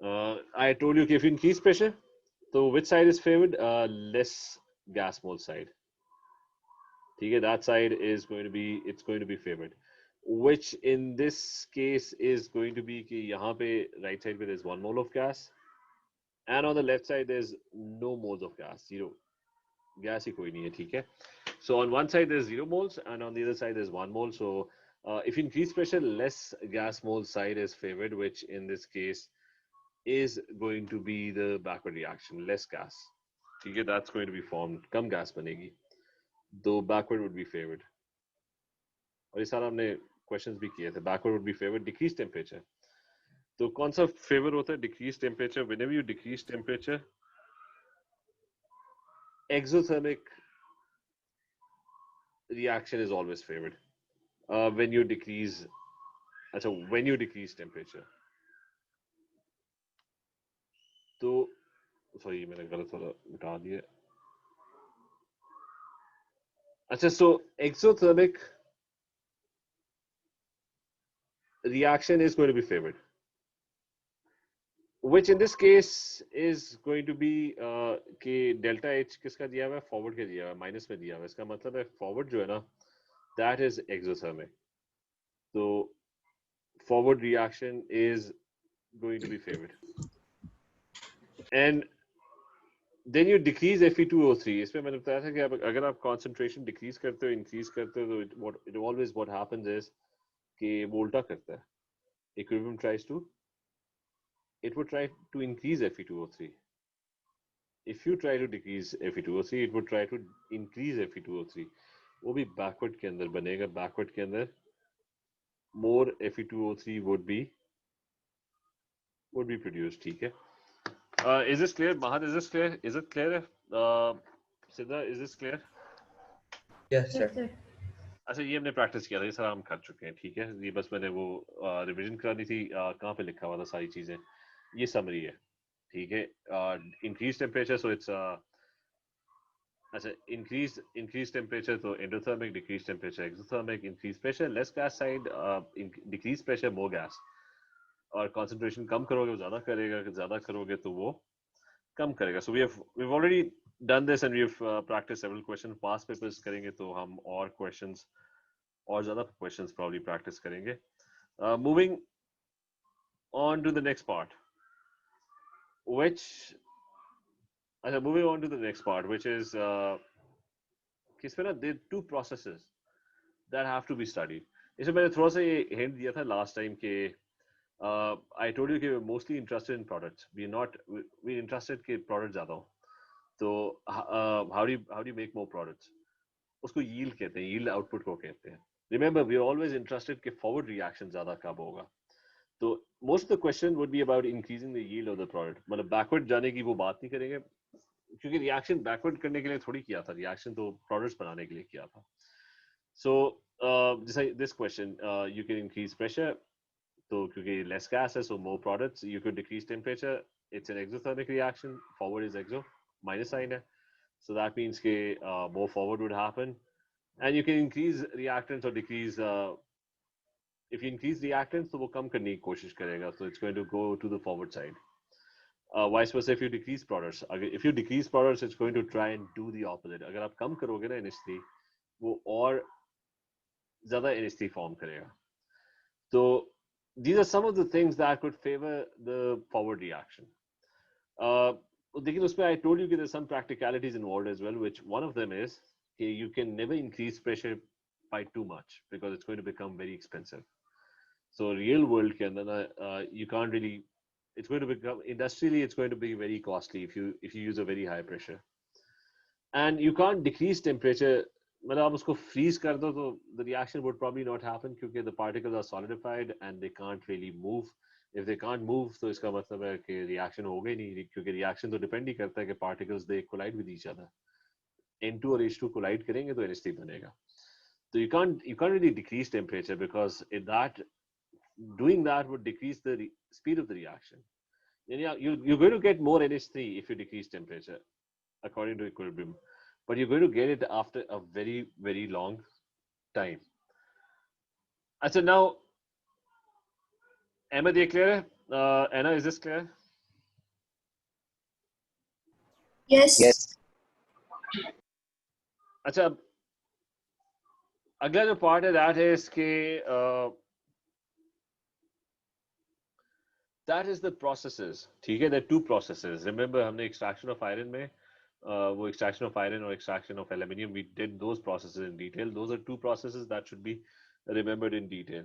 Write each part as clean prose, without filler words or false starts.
I told you if you increase pressure, so which side is favored? Less gas mole side. Okay, that side is going to be, it's going to be favored. Which in this case is going to be कि यहाँ पे right side पे there's 1 mole of gas, and on the left side there's no moles of gas, zero. Gas ही कोई नहीं है, ठीक है? So on one side there's 0 moles, and on the other side there's 1 mole. So if you increase pressure, less gas mole side is favored, which in this case is going to be the backward reaction, less gas. Okay, that's going to be formed. Come gas बनेगी, though backward would be favored. और ये सारा हमने questions भी किए थे. Backward would be favored, decreased temperature. तो कौन सा favor होता है? Decreased temperature. Whenever you decrease temperature, exothermic reaction is always favored. When you decrease, when you decrease temperature. तो सॉरी मैंने गलत वाला मिटा दिया. अच्छा, so exothermic reaction is going to be favored, which in this case is going to be कि delta H किसका दिया हुआ है? Forward का दिया हुआ है, माइनस में दिया हुआ है. इसका मतलब है forward जो है ना, that is exothermic. So forward reaction is going to be favored. And then you decrease Fe2O3. इसमें मैंने बताया था कि अगर आप concentration decrease करते हो, increase करते हो, तो it always what happens is कि वो उल्टा करता है. Equilibrium tries to, it would try to increase Fe2O3. If you try to decrease Fe2O3, it would try to increase Fe2O3. वो भी backward के अंदर बनेगा. Backward के अंदर more Fe2O3 would be produced. ठीक है? Is this clear? Mahad, is this clear? Is it clear? Siddha, is this clear? Yes, sir. अच्छा, ये हमने प्रैक्टिस किया था, ये सारा हम कर चुके हैं, ठीक है? ये बस मैंने वो रिवीजन करानी थी. कहाँ पे लिखा हुआ था सारी चीजें? ये समरी है, ठीक है? इंक्रीज टेम्परेचर, सो इट्स अच्छा, इंक्रीज टेम्परेचर तो endothermic, decrease temperature exothermic. Increase pressure less gas side, decrease pressure मोर गैस. और कंसंट्रेशन कम करोगे वो ज्यादा करेगा, ज्यादा करोगे तो वो कम करेगा. सो we've already done this and we've practiced several questions. past papers करेंगे तो हम और questions और ज्यादा questions probably practice करेंगे. Moving on to the next part, which is किसमें ना there are two processes that have to be studied. इसमें मैंने थोड़ा सा ये hint दिया था last time के I told you कि we're mostly interested in products. We're interested कि product ज़्यादा हो. तो how do you make more products? उसको yield कहते हैं, yield output को कहते हैं. Remember, we're always interested कि forward reaction ज़्यादा कब होगा. तो most of the question would be about increasing the yield of the product. मतलब backward जाने की वो बात नहीं करेंगे, क्योंकि reaction backward करने के लिए थोड़ी किया था. reaction तो products बनाने के लिए किया था. So this question, you can increase pressure. तो क्योंकि less gas है, so more products. You could decrease temperature. It's an exothermic reaction. Forward is exo, minus sign है. So that means कि more forward would happen. And you can increase reactants or decrease. If you increase reactants, तो वो कम करने की कोशिश करेगा. So it's going to go to the forward side. Vice versa, if you decrease products. If you decrease products, it's going to try and do the opposite. अगर आप कम करोगे ना NH3, वो और ज़्यादा NH3 form करेगा. So these are some of the things that could favor the forward reaction. लेकिन उसमें I told you that there's some practicalities involved as well, which one of them is you can never increase pressure by too much because it's going to become very expensive. So real world के अंदर you can't really, it's going to become industrially, it's going to be very costly if you use a very high pressure. And you can't decrease temperature. मतलब आप उसको freeze कर दो तो the reaction would probably not happen क्योंकि the particles are solidified and they can't really move. If they can't move तो इसका मतलब है कि reaction होगा ही नहीं, क्योंकि reaction तो depend ही करता है कि particles they collide with each other. N2 और H2 collide करेंगे तो NH3 बनेगा. So you can't really decrease temperature because doing that would decrease the speed of the reaction. And you're going to get more NH3 if you decrease temperature according to equilibrium. But you're going to get it after a very, very long time. So now, Ahmed, are you clear? Anna, is this clear? Yes. अच्छा, अगला जो part है that है इसके that is the processes. ठीक है, there are two processes. Remember हमने extraction of iron में वो extraction of iron or extraction of aluminium, we did those processes in detail. Those are two processes that should be remembered in detail.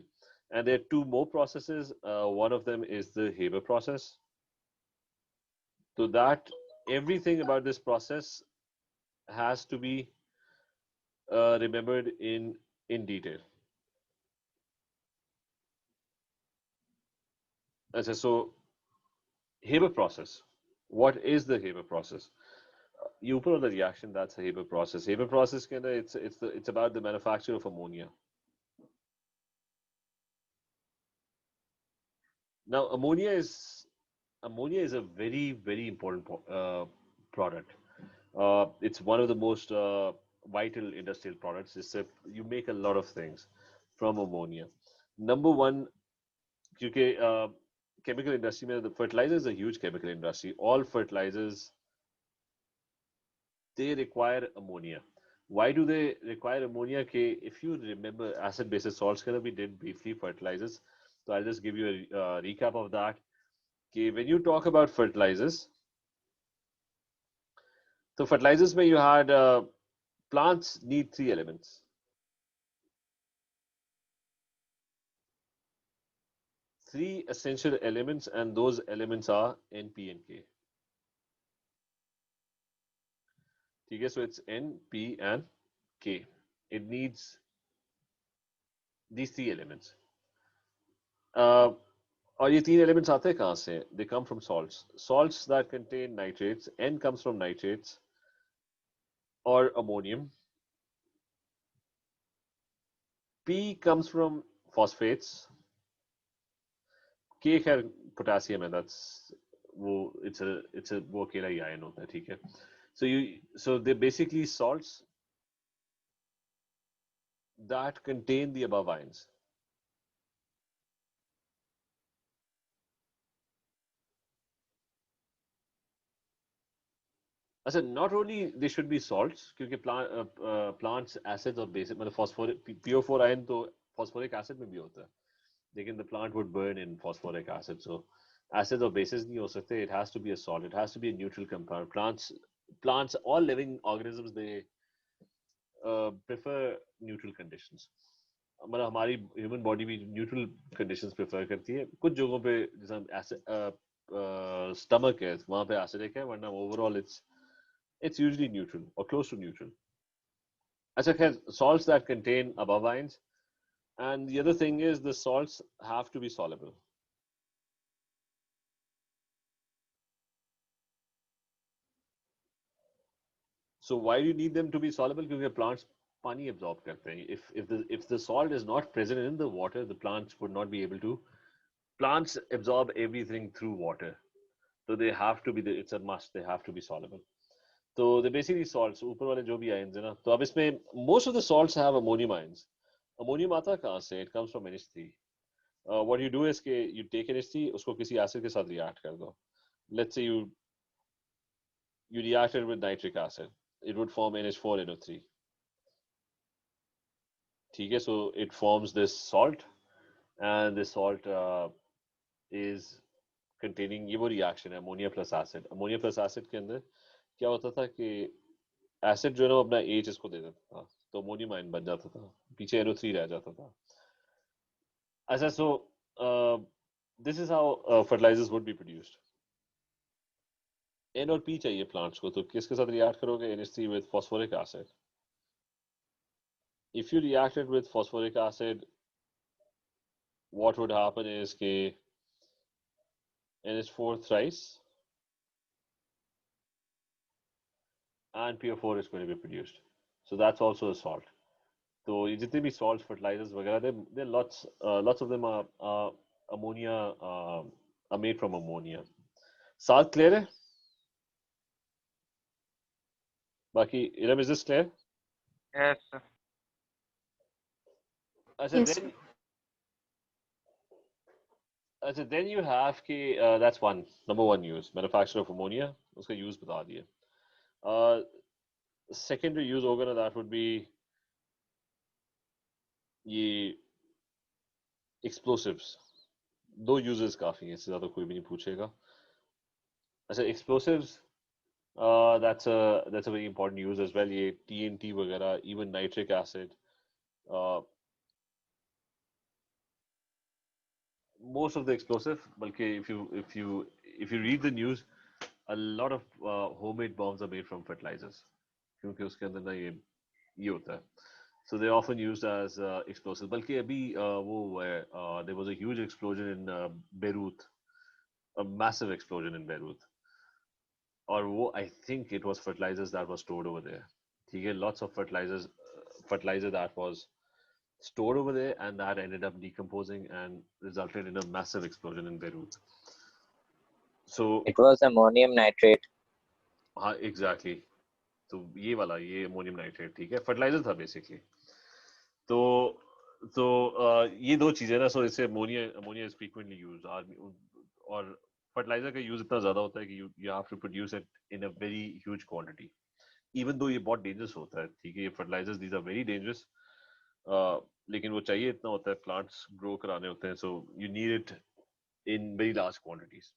And there are two more processes. One of them is the Haber process. So that everything about this process has to be remembered in detail. So Haber process. What is the Haber process? You put on the reaction, that's a Haber process. Haber process it's about the manufacture of ammonia. Now ammonia is a very important product. It's one of the most vital industrial products. You make a lot of things from ammonia. Number one, because chemical industry the fertilizer is a huge chemical industry. All fertilizers, they require ammonia. Why do they require ammonia? If you remember acid bases salts, we did briefly fertilizers. So I'll just give you a recap of that. When you talk about fertilizers, so fertilizers where you had plants need three elements. Three essential elements, and those elements are N, P, and K. Okay, so it's N, P, and K. It needs these three elements. और ये तीन elements आते हैं कहाँ से? They come from salts. Salts that contain nitrates. N comes from nitrates or ammonium. P comes from phosphates. K है potassium है. It's a वो अकेला ही ion होता है, ठीक है? So they're basically salts that contain the above ions. I said not only they should be salts, क्योंकि plants acids और bases, मतलब phosphoric PO4 ion तो phosphoric acid में भी होता है, लेकिन the plant would burn in phosphoric acid, so acids or bases नहीं हो सकते. It has to be a salt. It has to be a neutral compound. Plants, all living organisms, they prefer neutral conditions. मतलब हमारी human body भी neutral conditions prefer करती है. कुछ जगहों पे जैसे एसिड स्टमक है वहां पे एसिडिक है, वरना overall it's usually neutral or close to neutral. अच्छा खैर, salts that contain above ions, and the other thing is the salts have to be soluble. So why do you need them to be soluble? Because plants पानी absorb करते हैं. If the salt is not present in the water, the plants would not be able to. Plants absorb everything through water, so they have to be. It's a must. They have to be soluble. So they basically salts. ऊपर वाले जो भी ions है ना, तो अब इसमें most of the salts have ammonium ions. Ammonium आता है कहाँ से? It comes from NH3. What you do is कि you take NH3, उसको किसी acid के साथ react कर दो. Let's say you reacted with nitric acid. It would form NH4NO3. ठीक है, so it forms this salt, and this salt is containing ये वो reaction है, ammonia plus acid. Ammonia plus acid के अंदर क्या होता था कि एसिड जो है ना अपना H इसको दे देता था, तो अमोनियम आयन बन जाता था, पीछे NO3 रह जाता था. अच्छा, so this is how fertilizers would be produced. N और P चाहिए प्लांट्स को, तो किसके साथ रिएक्ट करोगे? NH3 with phosphoric acid. If you reacted with phosphoric acid, what would happen is कि NH4 thrice and PO4 is going to be produced. So that's also a salt. तो ये जितने भी salts, fertilizers वगैरह, there lots of them are ammonia, are made from ammonia. Salt clear है? बाकी Iram, is this clear? Yes, sir. Then you have कि that's number one use, manufacture of ammonia. उसका use बता दिया. Secondary use होगा ना, that would be ये explosives. दो uses काफी हैं, इससे ज्यादा कोई भी नहीं पूछेगा. अच्छा, explosives, that's a very important use as well. ये TNT वगैरह, even nitric acid. Uh, Most of the explosive, बल्कि if you read the news, a lot of homemade bombs are made from fertilizers, क्योंकि उसके अंदर ना ये होता है. So they're often used as explosives. बल्कि अभी वो हुआ है, there was a huge explosion in Beirut, a massive explosion in Beirut. और वो, I think it was fertilizers that was stored over there. ठीक है, lots of fertilizer that was stored over there, and that ended up decomposing and resulted in a massive explosion in Beirut. So It was ammonium nitrate. हाँ, exactly. तो ये ammonium nitrate, ठीक है, fertiliser था basically. तो ये दो चीजें ना, सो इससे अमोनिया इज फ्रीक्वेंटली यूज्ड. और फर्टिलाइजर का यूज इतना ज्यादा होता है कि you have to produce it in a very huge quantity, even though ये बहुत डेंजरस होता है. ठीक है, ये fertilisers these are very dangerous, लेकिन वो चाहिए इतना होता है, प्लांट्स ग्रो कराने होते हैं, so you need it in very large quantities.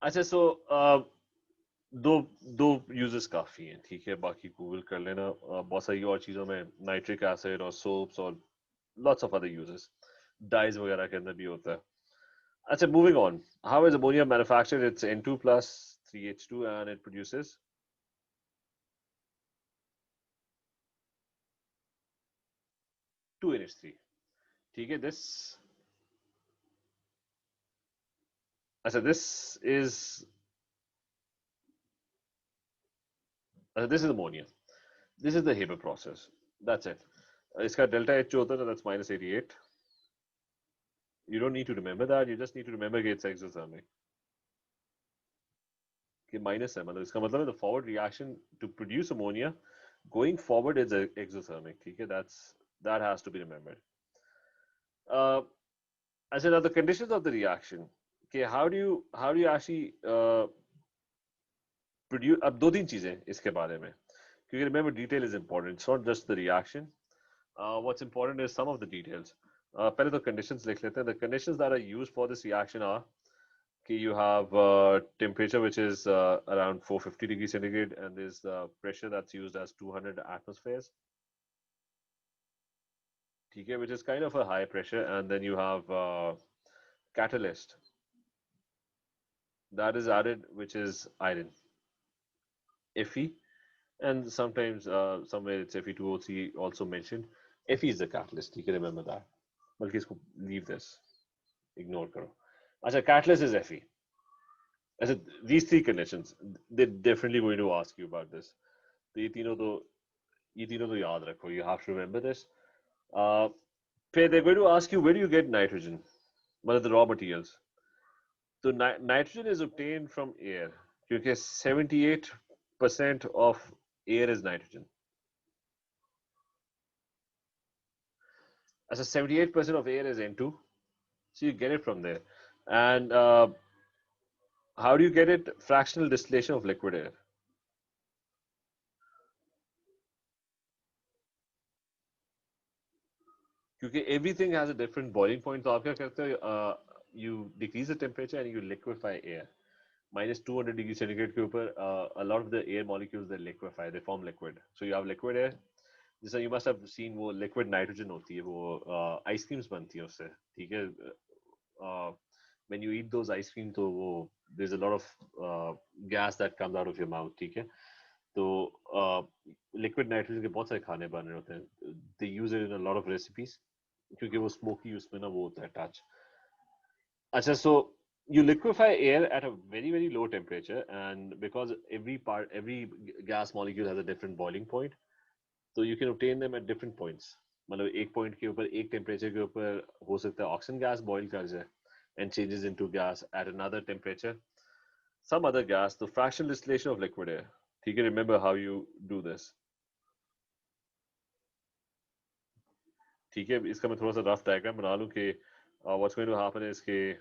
अच्छा, सो दो दो यूजेस काफी हैं, ठीक है, बाकी गूगल कर लेना. बहुत सारी और चीजों में नाइट्रिक एसिड और सोप्स और lots of other uses. Dyes वगैरह के अंदर भी होता है. अच्छा, moving on. How is ammonia manufactured? It's N2 plus 3H2 and it produces 2NH3. ठीक है, this is ammonia. This is the Haber process. That's it. इसका delta H जो होता है ना, that's minus 88. You don't need to remember that. You just need to remember कि it's exothermic. कि minus है, मतलब इसका मतलब है the forward reaction to produce ammonia going forward is exothermic. ठीक है, that has to be remembered. As in, the conditions of the reaction. Okay, how do you actually produce? अब दो तीन चीजें इसके बारे में, क्योंकि remember detail is important. It's not just the reaction. What's important is some of the details. पहले तो conditions लिख लेते हैं. The conditions that are used for this reaction are कि you have temperature which is around 450 degrees centigrade, and there's pressure that's used as 200 atmospheres. ठीक है, which is kind of a high pressure, and then you have catalyst that is added, which is iron, Fe, and sometimes somewhere it's Fe2O3 also mentioned. Fe is the catalyst. You can remember that. बल्कि इसको leave this, ignore करो. अच्छा, catalyst is Fe. I said these three conditions, they're definitely going to ask you about this. तो ये तीनों तो याद रखो. You have to remember this. They're going to ask you, where do you get nitrogen? What are the raw materials? So nitrogen is obtained from air, क्योंकि 78% of air is nitrogen. As a 78% of air is N2, so you get it from there. And how do you get it? Fractional distillation of liquid air. क्योंकि everything has a different boiling point. तो आप क्या करते हो? You decrease the temperature and you liquefy air. Minus 200 degrees centigrade के ऊपर a lot of the air molecules they liquefy, they form liquid. So you have liquid air. जैसा you must have seen, वो liquid nitrogen होती है, वो ice creams बनती है उससे, ठीक है. When you eat those ice cream, तो वो there's a lot of gas that comes out of your mouth, ठीक है. तो liquid nitrogen के बहुत सारे खाने बन रहे होते हैं. They use it in a lot of recipes क्योंकि वो smoky उसमें ना वो होता है touch. अच्छा, so you liquefy air at a very very low temperature, and because every gas molecule has a different boiling point, so you can obtain them at different points. मतलब एक पॉइंट के ऊपर, एक टेम्परेचर के ऊपर हो सकता है ऑक्सीजन गैस बॉइल कर जाए and changes into gas at another temperature, some other gas, the fractional distillation of liquid air. ठीक है, remember how you do this. ठीक है, इसका मैं थोड़ा सा रफ डायग्राम बना लूं कि what's going to happen is कि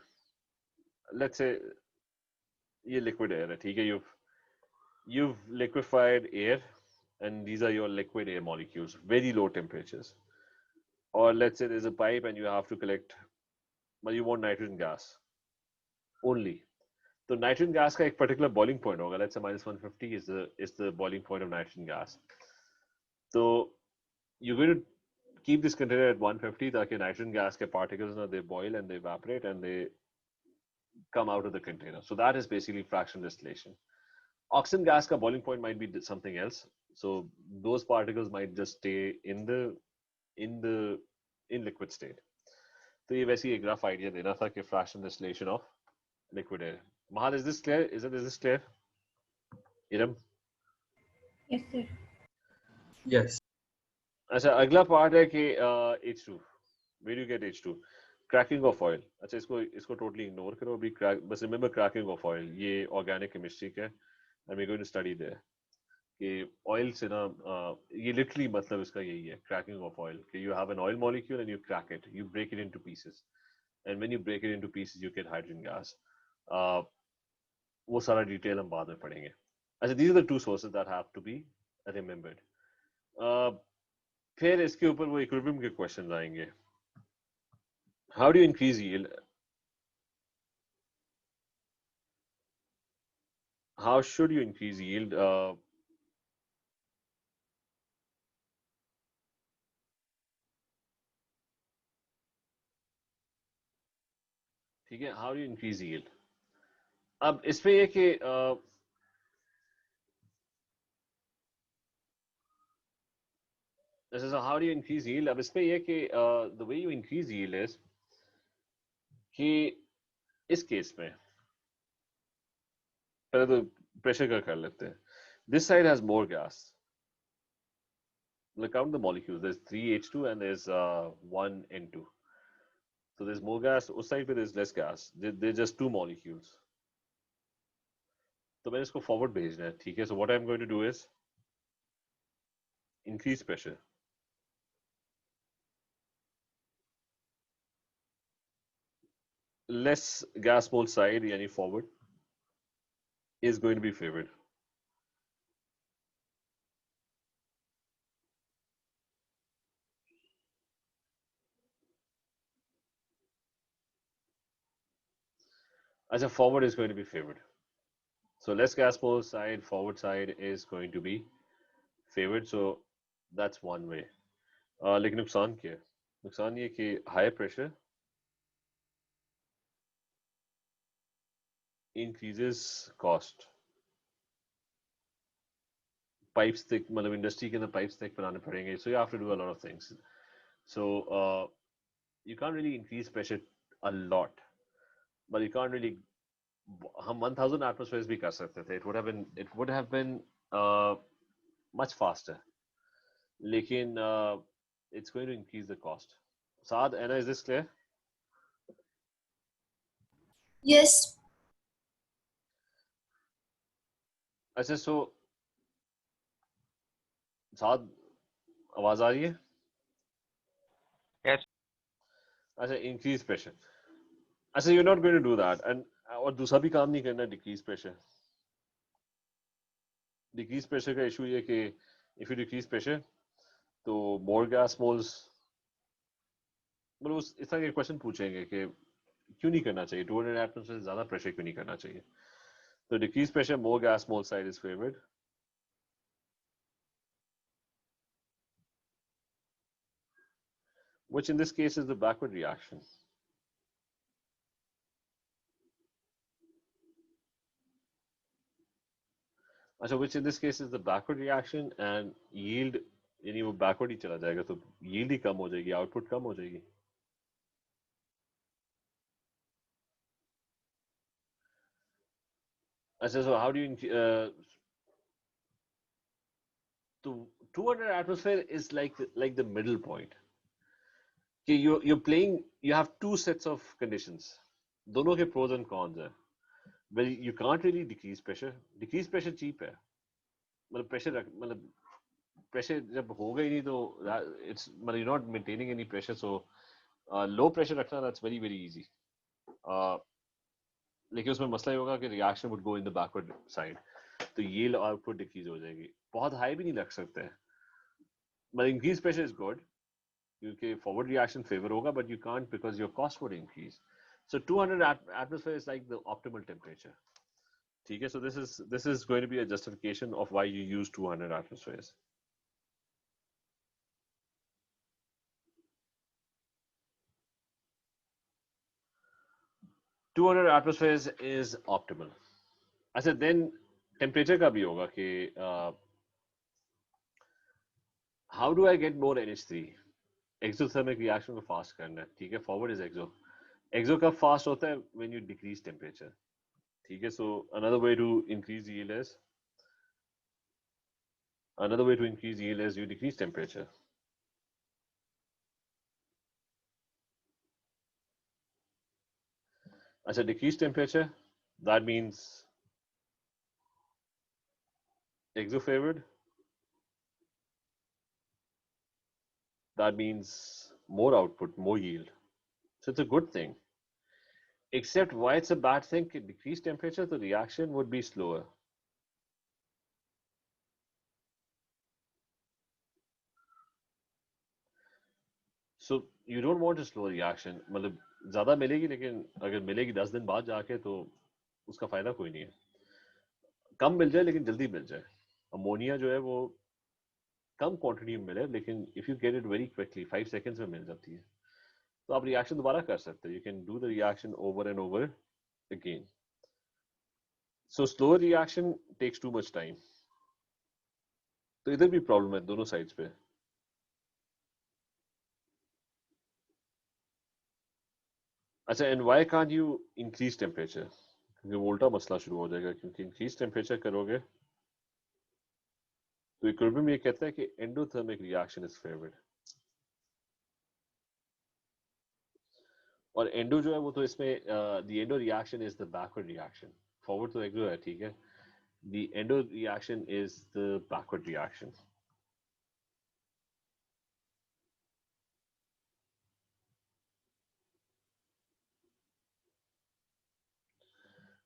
let's say ये liquid air है, ठीक है, you've liquefied air, and these are your liquid air molecules, very low temperatures. Or let's say there's a pipe and you have to collect, but you want nitrogen gas only. So nitrogen gas का एक particular boiling point होगा. Let's say -150 is the boiling point of nitrogen gas. So you're going to keep this container at 150 ताकि nitrogen gas के particles ना they boil and they evaporate and they come out of the container. So that is basically fractional distillation. Oxygen gas का boiling point might be something else. So those particles might just stay in the in liquid state. तो ये वैसे ही एक rough idea देना था कि fractional distillation of liquid air. Mahal, is this clear? Is this clear? Iram? Yes, sir. Yes. अच्छा अगला part है कि H2. Where do you get H2? Cracking of oil. अच्छा इसको totally ignore करो अभी. बस remember cracking of oil. ये organic chemistry का है and we're going to study there. कि oil से ना ये literally मतलब इसका यही है cracking of oil. कि you have an oil molecule and you crack it. You break it into pieces. And when you break it into pieces, you get hydrogen gas. वो सारा डिटेल हम बाद में पढ़ेंगे. अच्छा, these are the two sources that have to be remembered. फिर इसके ऊपर वो इक्विलिब्रियम के क्वेश्चन आएंगे. How do you increase yield? How should you increase yield? ठीक है, how do you increase yield? अब इसमें ये कि this is how do you increase yield? अब इसमें ये कि the way you increase yield is कि इस केस में पहले तो प्रेशर का कर लेते हैं. This side has more gas. Look, count the molecules. There's 3H2 and there's 1N2. So there's more gas. उस side पे there's less gas. They're just two molecules. तो मैंने इसको forward भेजना है, ठीक है? So what I'm going to do is increase pressure. Less gas mole side यानी forward is going to be favored. As a forward is going to be favored. So less gas mole side, forward side is going to be favored. So that's one way. लेकिन नुकसान क्या है? नुकसान ये कि higher pressure increases cost. Pipes thick, मतलब industry के अंदर pipes thick बनाने पड़ेंगे. So you have to do a lot of things. So you can't really increase pressure a lot, but you can't really. हम 1000 atmospheres भी कर सकते थे. It would have been much faster. लेकिन it's going to increase the cost. Saad, Anna, is this clear? Yes. अच्छा, so साद आवाज आ रही है? Yes. अच्छा, increase pressure. अच्छा, you're not going to do that. And और दूसरा भी काम नहीं करना, decrease pressure. Decrease pressure का issue ये कि if you decrease pressure, तो more gas moles, मतलब उस इस तरह के क्वेश्चन पूछेंगे कि क्यों नहीं करना चाहिए, 200 एटमॉस्फेयर से ज्यादा प्रेशर क्यों नहीं करना चाहिए. तो decrease pressure, more gas mole side is favored. Which in this case is the backward reaction. अच्छा, which in this case is the backward reaction and yield, यानी वो backward ही चला जाएगा तो yield ही कम हो जाएगी, output कम हो जाएगी. अच्छा, so how do you तो 200 atmosphere is like the middle point. कि you're playing, you have two sets of conditions. दोनों के pros and cons हैं. Well, you can't really decrease pressure. Decrease pressure cheap है. मतलब pressure जब होगा ही नहीं तो it's मतलब you're not maintaining any pressure, so low pressure रखना that's very very easy. लेकिन उसमें मसला ये होगा कि reaction would go in the backward side. तो yield output decrease हो जाएगी. बहुत high भी नहीं रख सकते हैं. But increased pressure is good क्योंकि forward reaction favor होगा, but you can't because your cost would increase. So 200 atmosphere is like the optimal temperature. ठीक है, so this is going to be a justification of why you use 200 atmospheres. Two 200 atmospheres is optimal. अच्छा, then temperature का भी होगा कि how do I get more NH3? Exothermic reaction को fast करना है, ठीक है, forward is exo. Exo कब fast होता है? When you decrease temperature. ठीक है, so another way to increase yield is you decrease temperature. अच्छा, decrease temperature, that means exo favored. That means more output, more yield. So it's a good thing. Except why it's a bad thing? At decreased temperature, the reaction would be slower. So you don't want a slow reaction. मतलब ज़्यादा मिलेगी, लेकिन अगर मिलेगी 10 दिन बाद जाके तो उसका फायदा कोई नहीं है. कम मिल जाए लेकिन जल्दी मिल जाए. अमोनिया जो है वो कम क्वांटिटी में मिले, लेकिन if you get it very quickly 5 seconds में मिल जाती है, तो आप रिएक्शन दोबारा कर सकते हैं. You can do the reaction over and over again. So slow reaction takes too much time. तो इधर भी प्रॉब्लम है दोनों साइड्स पे. अच्छा, and why can't you increase temperature? क्योंकि वो उल्टा मसला शुरू हो जाएगा, क्योंकि इंक्रीज टेम्परेचर करोगे तो इक्विलिब्रियम ये कहता है कि एंडोथर्मिक रिएक्शन इज फेवर्ड. और एंडो जो है वो तो इसमें the endo reaction is the backward reaction. Forward तो एक्सो है, ठीक है. The endo reaction is the backward reaction.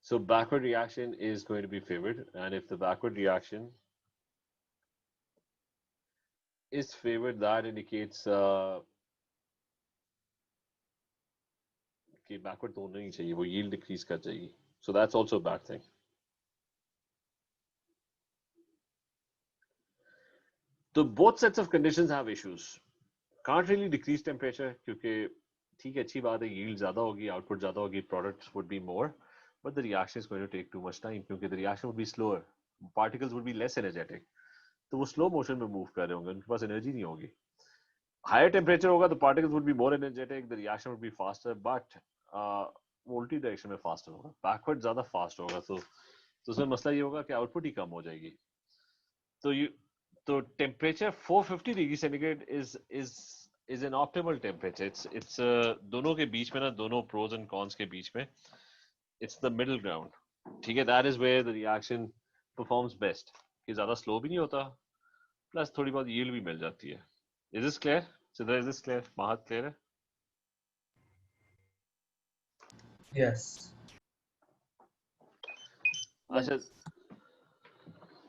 So backward reaction is going to be favored, and if the backward reaction is favored, that indicates कि backward तो होना ही चाहिए, वो yield decrease कर जाएगी. So that's also a bad thing. So both sets of conditions have issues. Can't really decrease temperature क्योंकि ठीक है, अच्छी बात है, yield ज़्यादा होगी, output ज़्यादा होगी, products would be more, but the reaction is going to take too much time क्योंकि the reaction would be slower, particles would be less energetic. तो वो slow motion में move कर रहे होंगे, उनके पास energy नहीं होगी. Higher temperature होगा तो particles would be more energetic, the reaction would be faster, but वो उल्टी डायरेक्शन में faster होगा, backward ज़्यादा fast होगा. तो उसमें मसला ये होगा कि output ही कम हो जाएगी. तो temperature 450 degree centigrade is an optimal temperature. It's दोनों के बीच में ना, दोनों pros and cons के बीच में, it's the middle ground. ठीक है, that is where the reaction performs best. कि ज़्यादा slow भी नहीं होता, plus थोड़ी बहुत yield भी मिल जाती है. Is this clear? Sidra, is this clear? Mahat, clear है? Yes. Asha,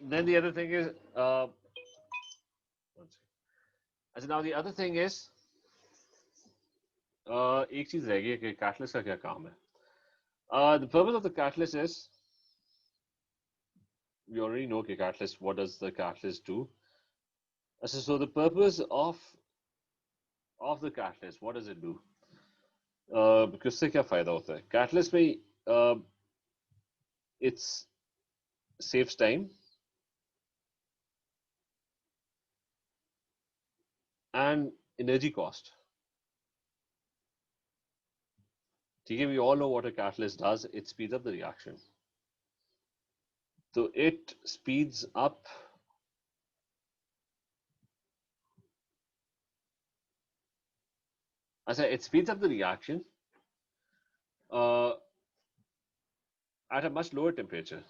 then the other thing is, now the other thing is, एक चीज रह गई है कि catalyst का क्या काम है. The purpose of the catalyst is, we already know कि catalyst, what does the catalyst do? So the purpose of the catalyst, what does it do? उससे क्या फायदा होता है? Catalyst में it saves time and energy cost. ठीक है, we all know what a catalyst does. It speeds up the reaction. So it speeds up the reaction at a much lower temperature.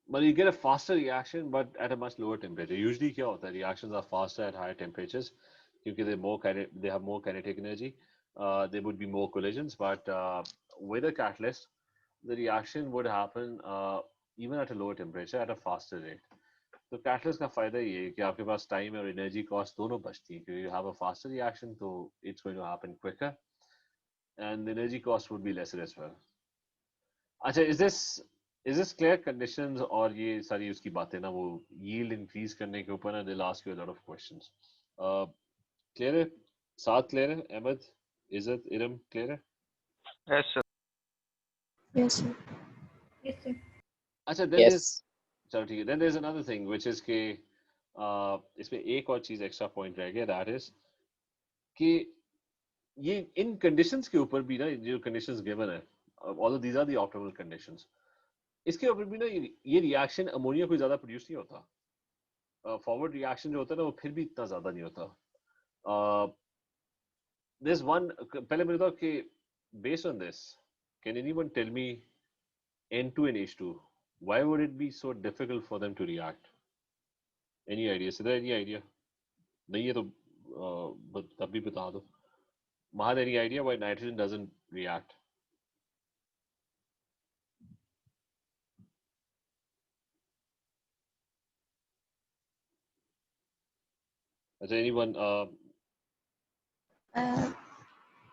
But you get a faster reaction, but at a much lower temperature. Usually, क्या होता है? Reactions are faster at higher temperatures because they have more kinetic energy. there would be more collisions, but with a catalyst, the reaction would happen even at a lower temperature at a faster rate. तो catalyst का फायदा ये है कि आपके पास time और energy cost दोनों बचती है क्योंकि you have a faster reaction, तो it's going to happen quicker, and the energy cost would be lesser as well. अच्छा, is this clear conditions और ये सारी उसकी बातें ना वो yield increase करने के ऊपर ना they'll ask you a lot of questions. Clear है? साथ clear है? अहमद, इज़्ज़त, इरम clear है? Yes, sir. Yes, sir. Yes, sir. अच्छा, then there's चलो ठीक है, then there's another thing which is कि इसमें एक और चीज एक्स्ट्रा पॉइंट रह गया, that is कि ये इन कंडीशंस के ऊपर भी ना जो कंडीशंस गिवन है, although these are the optimal conditions, इसके ऊपर भी ना ये रिएक्शन अमोनिया कोई ज्यादा प्रोड्यूस नहीं होता, फॉरवर्ड रिएक्शन जो होता है ना वो फिर भी इतना ज्यादा नहीं होता. There's one, पहले मैं बताऊं कि based on this, can anyone tell me N2 and H2, why would it be so difficult for them to react? Any idea? Is there any idea? नहीं है तो तब भी बता दो. Mahad, any idea why nitrogen doesn't react? Is there anyone? Uh,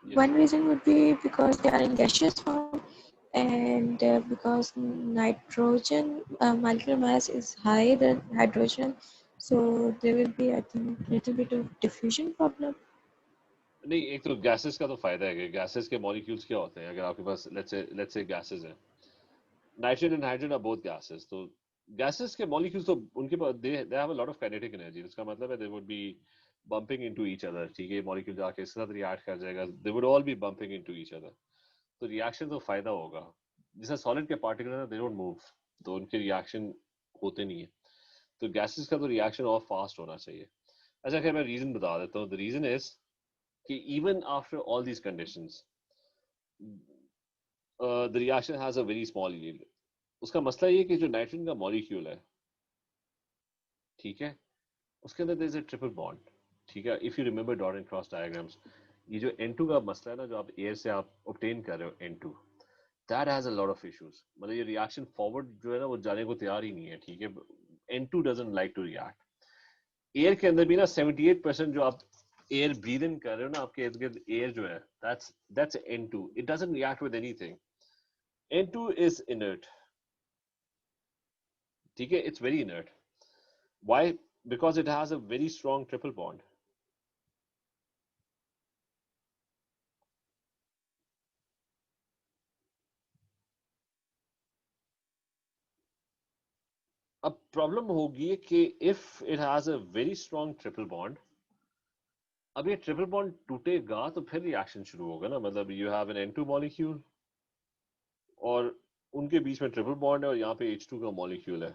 Yes. One reason would be because they are in gaseous form, and because nitrogen molecular mass is higher than hydrogen, so there will be, I think, little bit of diffusion problem. नहीं, एक तो gases का तो फायदा है कि gases के molecules क्या होते हैं. अगर आपके पास let's say gases हैं, nitrogen and hydrogen are both gases, तो gases के molecules तो उनके पास they have a lot of kinetic energy. इसका मतलब है they would be bumping into each other. ठीक है, molecule जाके इसके साथ react कर जाएगा. They would all be bumping into each other. तो reaction तो फायदा होगा. जैसे solid के particle है, they don't move, तो उनके reaction होते नहीं है. तो gases का तो reaction और fast होना चाहिए. अच्छा, खैर मैं reason बता देता हूँ. The reason is कि even after all these conditions, the reaction has a very small yield. उसका मसला ये कि जो नाइट्रोजन का मॉलिक्यूल है, ठीक है, उसके अंदर there is a triple bond. ठीक है, if you remember dot and cross diagrams, ये जो N2 का मसला है ना, जो आप एयर से आप obtain कर रहे हो N2, that has a lot of issues. मतलब ये reaction forward जो है ना वो जाने को तैयार ही नहीं है. ठीक है, N2 doesn't like to react. Air के अंदर भी ना 78% जो आप एयर ब्रीथ इन कर रहे हो ना, आपके इर्द गिर्द एयर जो है, that's N2. It doesn't react with anything. N2 is inert. ठीक है, it's very inert. Why? Because it has a very strong triple bond. अब प्रॉब्लम होगी कि if it has a very strong triple bond, अब ये triple bond टूटेगा तो फिर रिएक्शन शुरू होगा ना. मतलब you have an N2 molecule और उनके बीच में ट्रिपल बॉन्ड है और यहाँ पे H2 का मॉलिक्यूल है.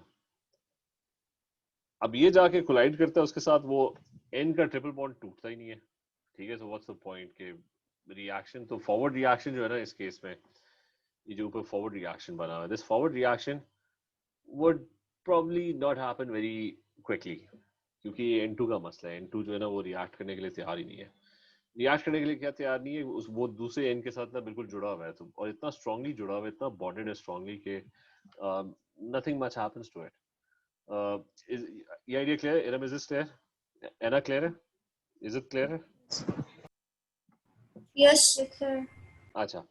अब ये जाके कोलाइड करता है उसके साथ, वो N का ट्रिपल बॉन्ड टूटता ही नहीं है. ठीक है, so what's the point के रिएक्शन, तो फॉरवर्ड रिएक्शन जो है ना इस केस में, ये जो ऊपर फॉरवर्ड रिएक्शन बना हुआ है, this forward reaction would probably not happen very quickly क्योंकि ये N2 का मसला है. N2 जो है ना वो रिएक्ट करने के लिए तैयार ही नहीं है. रिएक्ट करने के लिए क्या तैयार नहीं है, वो दूसरे N के साथ ना बिल्कुल जुड़ा हुआ है, तो और इतना स्ट्रांगली जुड़ा हुआ है, इतना बॉन्डेड है स्ट्रांगली कि nothing much happens to it. Is ये idea clear? Iram, is this clear? Anna, clear? Is it clear? Yes, sir. Acha.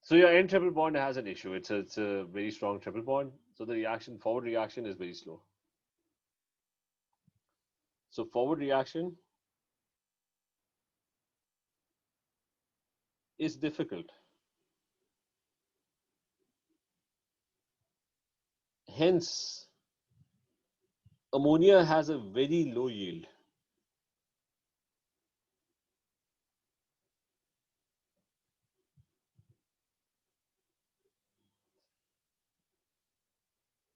So your N triple bond has an issue. It's a very strong triple bond. So the forward reaction is very slow. So forward reaction is difficult. Hence, ammonia has a very low yield.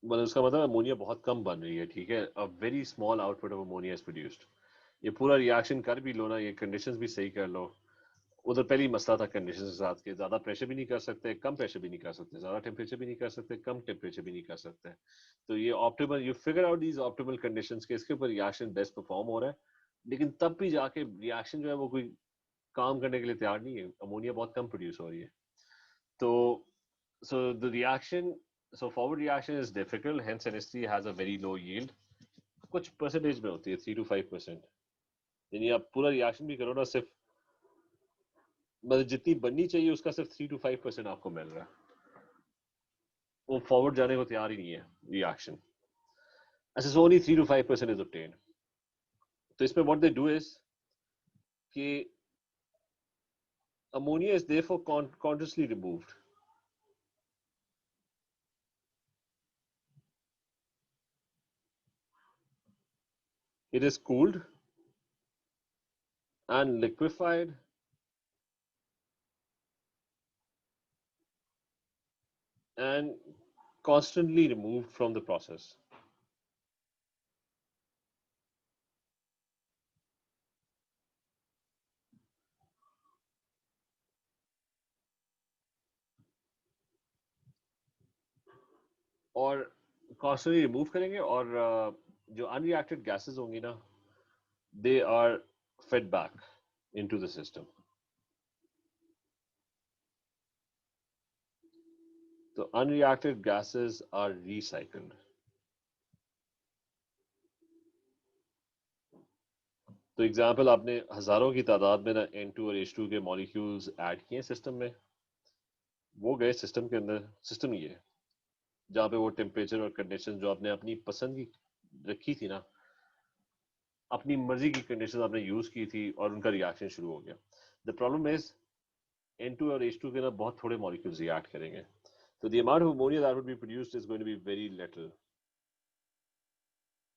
मतलब उसका मतलब ammonia बहुत कम बन रही है. ठीक है, a very small output of ammonia is produced. ये पूरा रिएक्शन कर भी लो ना, ये कंडीशंस भी सही कर लो, उधर पहले ही मसला था कंडीशंस के साथ के ज्यादा प्रेशर भी नहीं कर सकते, कम प्रेशर भी नहीं कर सकते, ज्यादा टेम्परेचर भी नहीं कर सकते, कम टेम्परेचर भी नहीं कर सकते. तो ये optimal, you figure out these optimal conditions के, इसके ऊपर रिएक्शन बेस्ट परफॉर्म हो रहा है. लेकिन तब भी जाके रिएक्शन जो है वो कोई काम करने के लिए तैयार नहीं है, अमोनिया बहुत कम प्रोड्यूस हो रही है। तो so the reaction, so forward reaction is difficult, hence NH3 has a very low yield, कुछ परसेंटेज में होती है 3 to 5%। यानी आप पूरा रिएक्शन भी करो ना, सिर्फ मतलब जितनी बननी चाहिए उसका सिर्फ 3 to 5% आपको मिल रहा है, वो फॉरवर्ड जाने को तैयार ही नहीं है रिएक्शन। अच्छा, so only 3 to 5% is obtained। तो इसमें what they do is कि ammonia is therefore consciously removed। It is cooled and liquefied and constantly removed from the process। और कॉन्स्टेंटली रिमूव करेंगे, और जो अनरिएक्टेड गैसेस होंगी ना, they are fed back into the system. तो unreacted gases are recycled. तो example, आपने हजारों की तादाद में ना N2 और H2 के मॉलिक्यूल्स ऐड किए सिस्टम में, वो गए सिस्टम के अंदर। सिस्टम ये है जहाँ पे वो टेम्परेचर और कंडीशन जो आपने अपनी पसंद की रखी थी ना, अपनी मर्जी की कंडीशन आपने यूज की थी, और उनका रिएक्शन शुरू हो गया। द प्रॉब्लम इज N2 और H2 के ना बहुत थोड़े मॉलिक्यूल्स रिएक्ट करेंगे, तो the amount of ammonia that would be produced is going to be very little.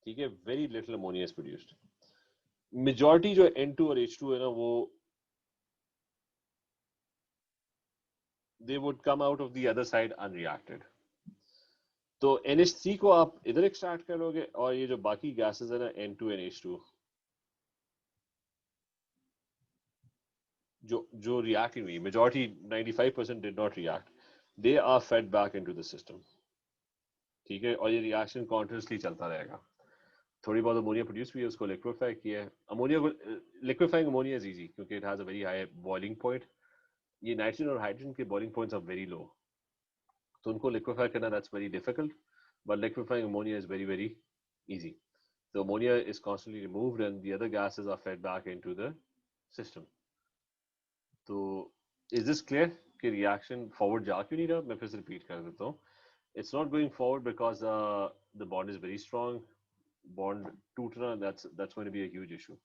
ठीक है, very little ammonia is produced. Majority जो N2 और H2 है ना, वो they would come out of the other side unreacted। तो NH3 को आप इधर एक्सट्रैक्ट करोगे, और ये जो बाकी गैसेस है ना N2 and H2, जो रिएक्ट नहीं हुई, majority 95% did not react, they are fed back into the system. ठीक है, और ये रिएक्शन कॉन्टिन्यूसली चलता रहेगा। थोड़ी बहुत अमोनिया प्रोड्यूस हुई है, उसको लिक्विफाई किया है। अमोनिया को लिक्विफाइंग अमोनिया इज इजी क्योंकि it has a very high boiling point. ये नाइट्रोजन और हाइड्रोजन के boiling points are very low, तो उनको लिक्विफाई करना that's very difficult, but liquefying ammonia is very very easy। So ammonia is constantly removed and the other gases are fed back into the system। तो is this clear कि reaction forward जा क्यों नहीं रहा? मैं फिर से repeat कर देता हूँ। It's not going forward because the bond is very strong। Bond टूटना, that's going to be a huge issue,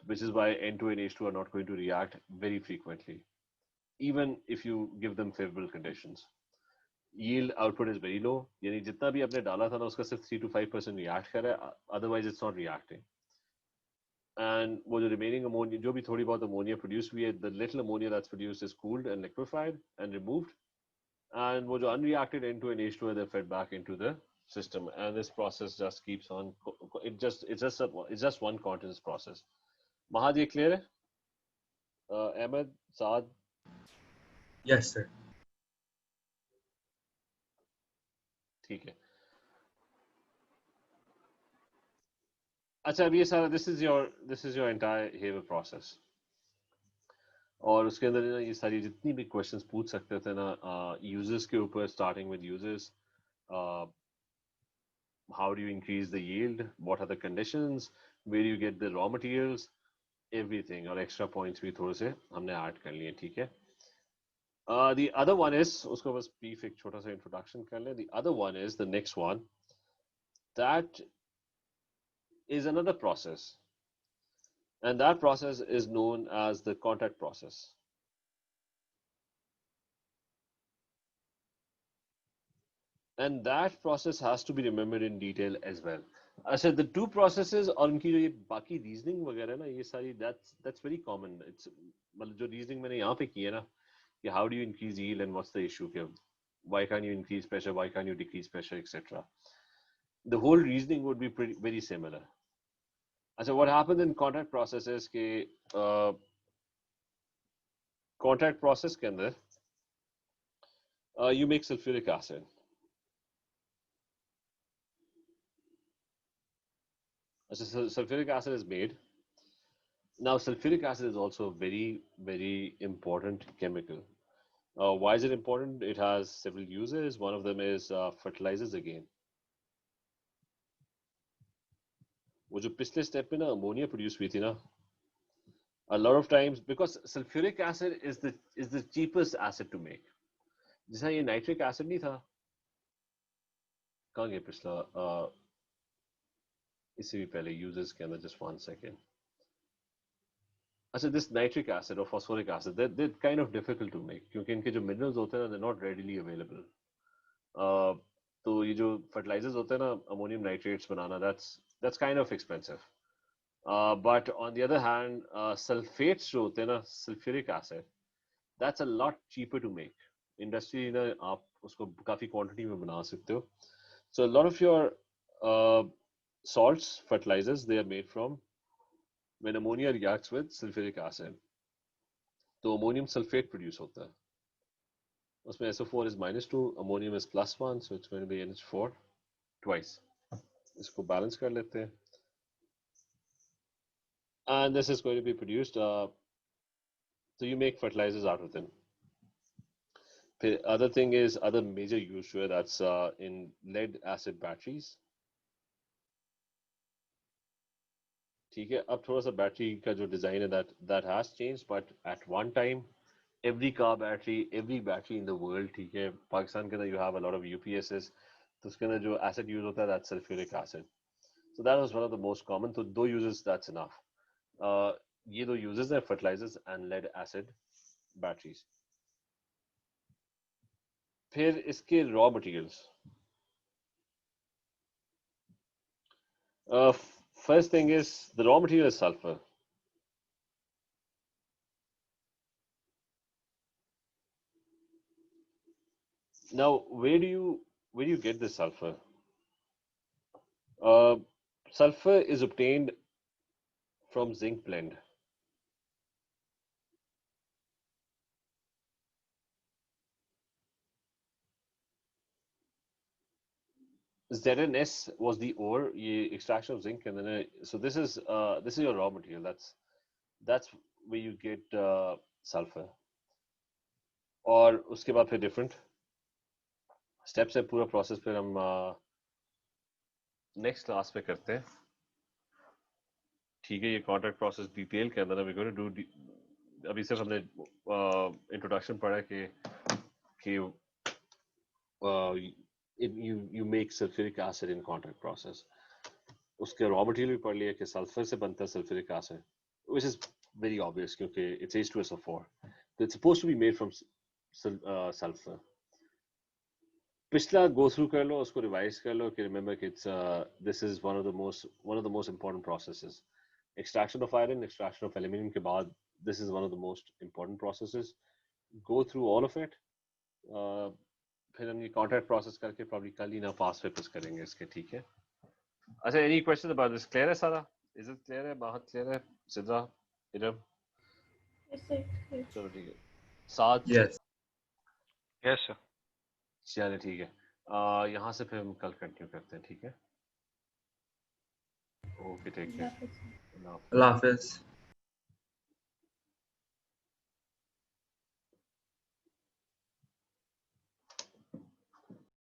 which is why N2 and H2 are not going to react very frequently, even if you give them favorable conditions। yield output is very low, यानी जितना भी आपने डाला था ना उसका सिर्फ 3 to 5% react कर रहा है, otherwise it's not reacting। and वो जो remaining ammonia, जो भी थोड़ी बहुत ammonia produced हुई है, the little ammonia that's produced is cooled and liquefied and removed, and वो जो unreacted N2 and H2 are fed back into the system, and this process just keeps on, it's just one continuous process। Mahad, ये clear है? Ahmed, Saad? Yes, sir. ठीक है। अच्छा, अब ये सारा this is your entire Haber process, और उसके अंदर ना ये सारी जितनी भी क्वेश्चंस पूछ सकते थे ना यूजर्स के ऊपर, starting with users, how do you increase the yield, what are the conditions, where do you get the raw materials, everything, और extra points भी थोड़े से हमने ऐड कर लिए। ठीक है, the other one is, उसको बस brief एक छोटा सा introduction कर लें। The other one is the next one, that is another process, and that process is known as the contact process। and that process has to be remembered in detail as well। अच्छा, the two processes और उनकी जो ये बाकी reasoning वगैरह ना, ये सारी that's very common। it's मतलब जो रीजनिंग मैंने यहाँ पे की है ना, कि how do you increase yield and what's the issue here, why can't you increase pressure, why can't you decrease pressure, etc. the whole reasoning would be very similar। अच्छा, what happens in contact process is कि contact process के अंदर you make sulfuric acid। अच्छा, sulfuric acid is made। Now, sulfuric acid is also a very, very important chemical. Why is it important? It has several uses. One of them is fertilizers again. वो जो पिछले step में ना ammonia produce हुई थी ना, a lot of times because sulfuric acid is the cheapest acid to make. जैसा ये नाइट्रिक एसिड नहीं था, कहाँ गया पिछला, इससे भी पहले यूजर्स के अंदर, just 1 second. अच्छा, this nitric acid or phosphoric acid, they're kind of difficult to make क्योंकि इनके जो minerals होते हैं ना, they're not readily available. तो ये जो fertilizers होते हैं ना, ammonium nitrates banana, that's kind of expensive. But on the other hand, sulfates जो होते हैं ना, sulfuric acid, that's a lot cheaper to make. Industry ना आप उसको काफी quantity में बना सकते हो. So a lot of your salts, fertilizers, they are made from when ammonia reacts with sulfuric acid. तो ammonium sulfate produce होता है. उसमें SO4 is -2, ammonium is +1, so it's going to be NH4 twice. इसको balance कर लेते हैं. And this is going to be produced, so you make fertilizers out of them. The other thing is, other major use to it, that's in lead acid batteries. ठीक है, अब थोड़ा सा battery का जो डिजाइन है that has changed, but at one time every battery in the world, ठीक है, पाकिस्तान के अंदर you have a lot of UPSs, तो उसके अंदर जो acid use होता है that's sulfuric acid. So that was one of the most common. तो 2 uses that's enough. ये 2 uses हैं, fertilizers and lead acid batteries. फिर इसके raw materials. First thing is the raw material is sulfur. Now, where do you get this sulfur? Sulfur is obtained from zinc blend. ZNS was the ore, extraction of zinc, and then so this is your raw material. That's where you get sulfur. और उसके बाद फिर different steps है, पूरा process फिर हम next class पे करते हैं. ठीक है, ये contract process detail के अंदर we're going to do. अभी सिर्फ हमने introduction पढ़ा कि you make sulfuric acid in contract process. उसके raw material भी पढ़ लिया कि sulfur से बनता है sulfuric acid, which is very obvious क्योंकि it's H2SO4. So it's supposed to be made from sulfur. पिछला go through कर लो, उसको revise कर लो कि remember कि it's this is one of the most important processes. Extraction of iron, extraction of aluminium के बाद, this is one of the most important processes. Go through all of it. फिर हम ये contract process करके probably कल ही ना past papers करेंगे इसके, ठीक है? अच्छा, any questions about this? Clear है सारा? Is it clear है? बहुत clear है? Sidra, Iram? Yes, sir. Yes. चलो ठीक है. साथ Yes. Yes, sir. चलिए ठीक है. यहाँ से फिर हम कल कंटिन्यू करते हैं, ठीक है? Okay, take care. That is- अल्लाह हाफ़िज़. Allah Hafiz.